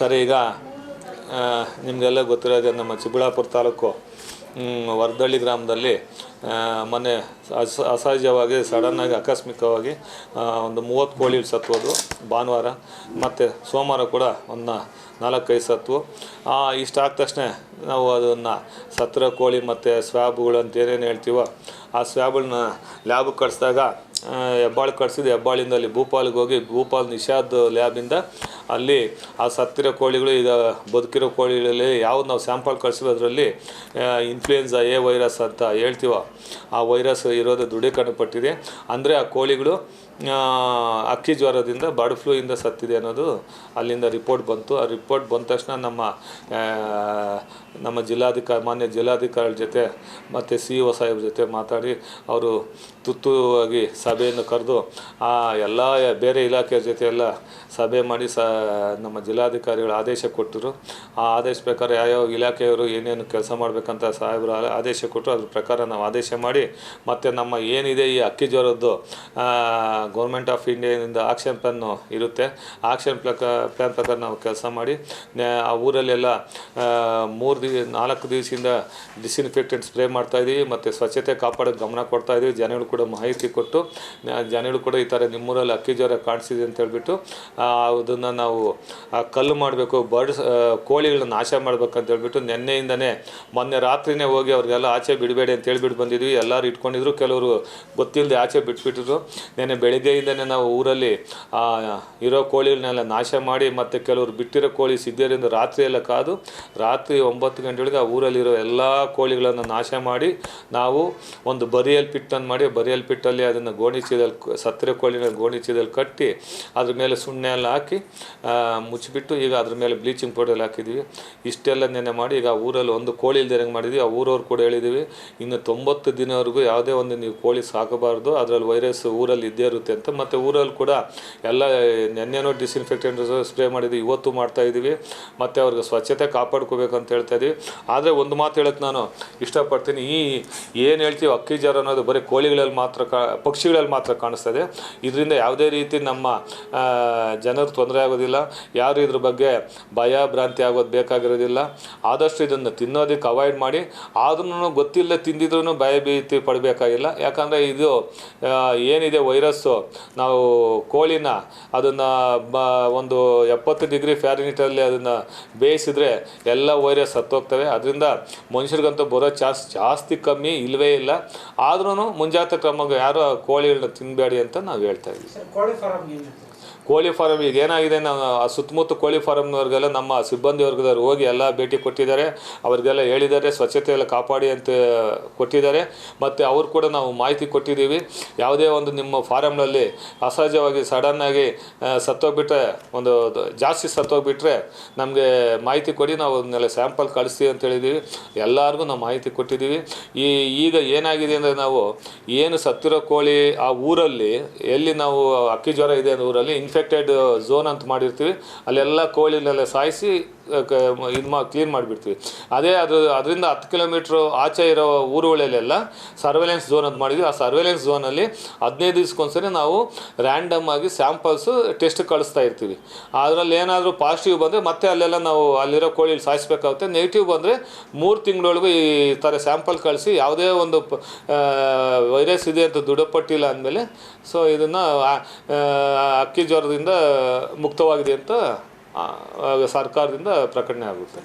Sir, ಈಗ ನಿಮಗೆಲ್ಲ ಗೊತ್ತಿರೋದೇ ನಮ್ಮ ಚಿಕ್ಕಬಳ್ಳಾಪುರ ತಾಲೂಕು ವರದಳ್ಳಿ ಗ್ರಾಮದಲ್ಲಿ ಮೊನ್ನೆ ಅಸಹಜವಾಗಿ ಸಡನ್ನಾಗಿ ಆಕಸ್ಮಿಕವಾಗಿ ಒಂದು 30 ಕೋಳಿಗಳು ಸತ್ತೋದು ಭಾನುವಾರ, ಮತ್ತು ಸೋಮವಾರ ಕೂಡ ಒಂದು 4-5 ಸತ್ವು. ಇಷ್ಟಾದ ತಕ್ಷಣ ನಾವು ಅದನ್ನು ಸತ್ತಿರೋ ಕೋಳಿ ಮತ್ತು ಸ್ವ್ಯಾಬ್ಗಳು ಅಂತ ಏನೇನು ಹೇಳ್ತೀವೋ ಆ ಸ್ವ್ಯಾಬ್ಗಳನ್ನ ಲ್ಯಾಬಿಗೆ ಕಳಿಸಿದಾಗ ಹೆಬ್ಬಾಳಿಗೆ ಕಳಿಸಿದ್ದು, ಹೆಬ್ಬಾಳಿಂದ ಅಲ್ಲಿ ಭೂಪಾಲಿಗೆ ಹೋಗಿ ಭೂಪಾಲ್ ನಿಷಾದ್ ಲ್ಯಾಬಿಂದ ಅಲ್ಲಿ ಆ ಸತ್ತಿರೋ ಕೋಳಿಗಳು ಈಗ ಬದುಕಿರೋ ಕೋಳಿಗಳಲ್ಲಿ ಯಾವ್ದು ನಾವು ಸ್ಯಾಂಪಲ್ ಕಳಿಸಿರೋ ಅದರಲ್ಲಿ ಇನ್ಫ್ಲೂಯೆನ್ಸಾ ಎ ವೈರಸ್ ಅಂತ ಹೇಳ್ತೀವೋ ಆ ವೈರಸ್ ಇರೋದು ದೃಢೀಕರಣಪಟ್ಟಿದೆ. ಅಂದರೆ ಆ ಕೋಳಿಗಳು ಅಕ್ಕಿ ಜ್ವರದಿಂದ ಬರ್ಡ್ ಫ್ಲೂಯಿಂದ ಸತ್ತಿದೆ ಅನ್ನೋದು ಅಲ್ಲಿಂದ ರಿಪೋರ್ಟ್ ಬಂತು. ಆ ರಿಪೋರ್ಟ್ ಬಂದ ತಕ್ಷಣ ನಮ್ಮ ಮಾನ್ಯ ಜಿಲ್ಲಾಧಿಕಾರಿಗಳ ಜೊತೆ ಮತ್ತು CEO ಸಾಹೇಬ್ರ ಜೊತೆ ಮಾತಾಡಿ ಅವರು ತುರ್ತುವಾಗಿ ಸಭೆಯನ್ನು ಕರೆದು ಎಲ್ಲ ಬೇರೆ ಇಲಾಖೆಯ ಜೊತೆ ಎಲ್ಲ ಸಭೆ ಮಾಡಿ ನಮ್ಮ ಜಿಲ್ಲಾಧಿಕಾರಿಗಳು ಆದೇಶ ಕೊಟ್ಟರು. ಆ ಆದೇಶ ಪ್ರಕಾರ ಯಾವ್ಯಾವ ಇಲಾಖೆಯವರು ಏನೇನು ಕೆಲಸ ಮಾಡಬೇಕಂತ ಸಾಹೇಬರು ಆದೇಶ ಕೊಟ್ಟರು. ಅದ್ರ ಪ್ರಕಾರ ನಾವು ಆದೇಶ ಮಾಡಿ ಮತ್ತು ನಮ್ಮ ಏನಿದೆ ಈ ಅಕ್ಕಿ ಜ್ವರದ್ದು ಗೌರ್ಮೆಂಟ್ ಆಫ್ ಇಂಡಿಯಾದಿಂದ ಆಕ್ಷನ್ ಪ್ಲಾನ್ ಇರುತ್ತೆ. ಆಕ್ಷನ್ ಪ್ಲಾನ್ ಪ್ರಕಾರ ನಾವು ಕೆಲಸ ಮಾಡಿ ಆ ಊರಲ್ಲೆಲ್ಲ 4 ದಿವಸದಿಂದ ಡಿಸ್ಇನ್ಫೆಕ್ಟೆಂಟ್ ಸ್ಪ್ರೇ ಮಾಡ್ತಾಯಿದ್ದೀವಿ ಮತ್ತು ಸ್ವಚ್ಛತೆ ಕಾಪಾಡೋಕ್ಕೆ ಗಮನ ಕೊಡ್ತಾಯಿದ್ದೀವಿ. ಜನಗಳು ಕೂಡ ಮಾಹಿತಿ ಕೊಟ್ಟು ಜನಗಳು ಕೂಡ ಈ ಥರ ನಿಮ್ಮೂರಲ್ಲಿ ಅಕ್ಕಿ ಜ್ವರ ಕಾಣಿಸಿದೆ ಅಂತ ಹೇಳ್ಬಿಟ್ಟು ಅದನ್ನು ನಾವು ಕಲ್ಲು ಮಾಡಬೇಕು, ಕೋಳಿಗಳನ್ನ ನಾಶ ಮಾಡ್ಬೇಕಂತ ಹೇಳ್ಬಿಟ್ಟು ಮೊನ್ನೆ ರಾತ್ರಿನೇ ಹೋಗಿ ಅವ್ರಿಗೆಲ್ಲ ಆಚೆ ಬಿಡಬೇಡಿ ಅಂತ ಹೇಳ್ಬಿಟ್ಟು ಬಂದಿದ್ವಿ. ಎಲ್ಲರೂ ಇಟ್ಕೊಂಡಿದ್ರು, ಕೆಲವರು ಗೊತ್ತಿಲ್ಲದೆ ಆಚೆ ಬಿಟ್ಬಿಟ್ಟಿದ್ರು. ನೆನ್ನೆ ಬೆಳಗ್ಗೆಯಿಂದನೇ ನಾವು ಊರಲ್ಲಿ ಇರೋ ಕೋಳಿಗಳನ್ನೆಲ್ಲ ನಾಶ ಮಾಡಿ ಮತ್ತು ಕೆಲವರು ಬಿಟ್ಟಿರೋ ಕೋಳಿ ಸಿದ್ಧರಿಂದ ರಾತ್ರಿ ಎಲ್ಲ ಕಾದು ರಾತ್ರಿ 9 ಗಂಟೆಗಳಿಗೆ ಆ ಊರಲ್ಲಿರೋ ಎಲ್ಲ ಕೋಳಿಗಳನ್ನು ನಾಶ ಮಾಡಿ ನಾವು ಒಂದು ಬರಿಯಲ್ ಪಿಟ್ಟನ್ನು ಮಾಡಿ ಬರಿಯಲ್ ಪಿಟ್ಟಲ್ಲಿ ಅದನ್ನು ಸತ್ತಿರೋ ಕೋಳಿನ ಗೋಣಿಚೀಲದಲ್ಲಿ ಕಟ್ಟಿ ಅದ್ರ ಮೇಲೆ ಸುಣ್ಣ ಎಲ್ಲ ಹಾಕಿ ಮುಚ್ಚಿಬಿಟ್ಟು ಈಗ ಅದ್ರ ಮೇಲೆ ಬ್ಲೀಚಿಂಗ್ ಪೌಡರ್ ಹಾಕಿದ್ದೀವಿ. ಇಷ್ಟೆಲ್ಲ ನೆನೆ ಮಾಡಿ ಈಗ ಊರಲ್ಲಿ ಒಂದು ಕೋಳಿ ಇಲ್ದಂಗೆ ಮಾಡಿದ್ವಿ. ಆ ಊರವ್ರು ಕೂಡ ಹೇಳಿದ್ದೀವಿ, ಇನ್ನು 90 ದಿನವರೆಗೂ ಯಾವುದೇ ಒಂದು ನೀವು ಕೋಳಿ ಸಾಕಬಾರ್ದು, ಅದರಲ್ಲಿ ವೈರಸ್ ಊರಲ್ಲಿ ಇದ್ದೇ ಇರುತ್ತೆ ಅಂತ. ಮತ್ತು ಊರಲ್ಲಿ ಕೂಡ ಎಲ್ಲ ನೆನ್ನೆನೋ ಡಿಸ್ಇನ್ಫೆಕ್ಟೆಂಟ್ ಸ್ಪ್ರೇ ಮಾಡಿದ್ವಿ, ಇವತ್ತು ಮಾಡ್ತಾಯಿದ್ದೀವಿ. ಮತ್ತು ಅವ್ರಿಗೆ ಸ್ವಚ್ಛತೆ ಕಾಪಾಡ್ಕೋಬೇಕು ಅಂತ ಹೇಳ್ತಾ ಇದ್ದೀವಿ. ಆದರೆ ಒಂದು ಮಾತು ಹೇಳೋಕ್ಕೆ ನಾನು ಇಷ್ಟಪಡ್ತೀನಿ, ಏನು ಹೇಳ್ತೀವಿ ಅಕ್ಕಿ ಜ್ವರ ಅನ್ನೋದು ಬರೀ ಕೋಳಿಗಳಲ್ಲಿ ಮಾತ್ರ ಪಕ್ಷಿಗಳಲ್ಲಿ ಮಾತ್ರ ಕಾಣಿಸ್ತದೆ. ಇದರಿಂದ ಯಾವುದೇ ರೀತಿ ನಮ್ಮ ಜನರು ತೊಂದರೆ ಆಗೋದಿಲ್ಲ, ಯಾರು ಇದ್ರ ಬಗ್ಗೆ ಭಯ ಭ್ರಾಂತಿ ಆಗೋದು ಬೇಕಾಗಿರೋದಿಲ್ಲ. ಆದಷ್ಟು ಇದನ್ನು ತಿನ್ನೋದಕ್ಕೆ ಅವಾಯ್ಡ್ ಮಾಡಿ. ಆದ್ರೂ ಗೊತ್ತಿಲ್ಲ ತಿಂದಿದ್ರೂ ಭಯಭೀತಿ ಪಡಬೇಕಾಗಿಲ್ಲ. ಯಾಕಂದರೆ ಇದು ಏನಿದೆ ವೈರಸ್ಸು, ನಾವು ಕೋಳಿನ ಅದನ್ನು ಒಂದು 70 ಡಿಗ್ರಿ ಫ್ಯಾರನ್ಹೀಟಲ್ಲಿ ಅದನ್ನು ಬೇಯಿಸಿದರೆ ಎಲ್ಲ ವೈರಸ್ ಸತ್ತೋಗ್ತವೆ. ಅದರಿಂದ ಮನುಷ್ಯರಿಗಂತೂ ಬರೋ ಚಾನ್ಸ್ ಜಾಸ್ತಿ ಕಮ್ಮಿ ಇಲ್ಲವೇ ಇಲ್ಲ. ಆದ್ರೂ ಮುಂಜಾಗ್ರತಾ ಕ್ರಮ ಯಾರು ಕೋಳಿಗಳನ್ನ ತಿನ್ನಬೇಡಿ ಅಂತ ನಾವು ಹೇಳ್ತಾ ಇದ್ದೀವಿ. ಕೋಳಿ ಫಾರಮ್ ಈಗ ಏನಾಗಿದೆ, ನಾವು ಆ ಸುತ್ತಮುತ್ತ ಕೋಳಿ ಫಾರಮ್ನವ್ರಿಗೆಲ್ಲ ನಮ್ಮ ಸಿಬ್ಬಂದಿ ವರ್ಗದವ್ರು ಹೋಗಿ ಎಲ್ಲ ಭೇಟಿ ಕೊಟ್ಟಿದ್ದಾರೆ, ಅವ್ರಿಗೆಲ್ಲ ಹೇಳಿದ್ದಾರೆ ಸ್ವಚ್ಛತೆ ಎಲ್ಲ ಕಾಪಾಡಿ ಅಂತ ಕೊಟ್ಟಿದ್ದಾರೆ. ಮತ್ತು ಅವ್ರು ಕೂಡ ನಾವು ಮಾಹಿತಿ ಕೊಟ್ಟಿದ್ದೀವಿ. ಯಾವುದೇ ಒಂದು ನಿಮ್ಮ ಫಾರಮ್ನಲ್ಲಿ ಅಸಹಜವಾಗಿ ಸಡನ್ನಾಗಿ ಸತ್ತೋಗ್ಬಿಟ್ರೆ, ಒಂದು ಜಾಸ್ತಿ ಸತ್ತೋಗ್ಬಿಟ್ರೆ ನಮಗೆ ಮಾಹಿತಿ ಕೊಡಿ, ನಾವು ಅದನ್ನೆಲ್ಲ ಸ್ಯಾಂಪಲ್ ಕಳಿಸ್ತೀವಿ ಅಂತ ಹೇಳಿದ್ದೀವಿ. ಎಲ್ಲರಿಗೂ ನಾವು ಮಾಹಿತಿ ಕೊಟ್ಟಿದ್ದೀವಿ. ಈಗ ಏನಾಗಿದೆ ಅಂದರೆ, ನಾವು ಏನು ಸತ್ತಿರೋ ಕೋಳಿ ಆ ಊರಲ್ಲಿ ಎಲ್ಲಿ ನಾವು ಅಕ್ಕಿ ಜ್ವರ ಇದೆ ಅನ್ನೋ ಊರಲ್ಲಿ ಇನ್ಫೆಕ್ಟೆಡ್ ಝೋನ್ ಅಂತ ಮಾಡಿರ್ತೀವಿ, ಅಲ್ಲೆಲ್ಲ ಕೋಳಿನೆಲ್ಲ ಸಾಯಿಸಿ ಕ್ಲೀನ್ ಮಾಡಿಬಿಡ್ತೀವಿ. ಅದರಿಂದ 10 ಕಿಲೋಮೀಟ್ರ್ ಆಚೆ ಇರೋ ಊರುಗಳಲ್ಲೆಲ್ಲ ಸರ್ವೆಲೆನ್ಸ್ ಝೋನ್ ಅಂತ ಮಾಡಿದ್ವಿ. ಆ ಸರ್ವೆಲೆನ್ಸ್ ಝೋನಲ್ಲಿ 15 ದಿವಸಕ್ಕೊಂದ್ಸರಿ ನಾವು ರ್ಯಾಂಡಮ್ ಆಗಿ ಸ್ಯಾಂಪಲ್ಸು ಟೆಸ್ಟ್ ಕಳಿಸ್ತಾ ಇರ್ತೀವಿ. ಅದರಲ್ಲಿ ಏನಾದರೂ ಪಾಸಿಟಿವ್ ಬಂದರೆ ಮತ್ತೆ ಅಲ್ಲೆಲ್ಲ ನಾವು ಅಲ್ಲಿರೋ ಕೋಳಿ ಸಾಯಿಸಬೇಕಾಗುತ್ತೆ. ನೆಗೆಟಿವ್ ಬಂದರೆ 3 ತಿಂಗಳೊಳಗೂ ಈ ಥರ ಸ್ಯಾಂಪಲ್ ಕಳಿಸಿ ಯಾವುದೇ ಒಂದು ವೈರಸ್ ಇದೆ ಅಂತ ದೃಢಪಟ್ಟಿಲ್ಲ ಅಂದಮೇಲೆ ಇದನ್ನು ಅಕ್ಕಿ ಜ್ವರದಿಂದ ಮುಕ್ತವಾಗಿದೆ ಅಂತ ಸರ್ಕಾರದಿಂದ ಪ್ರಕಟಣೆ ಆಗುತ್ತೆ.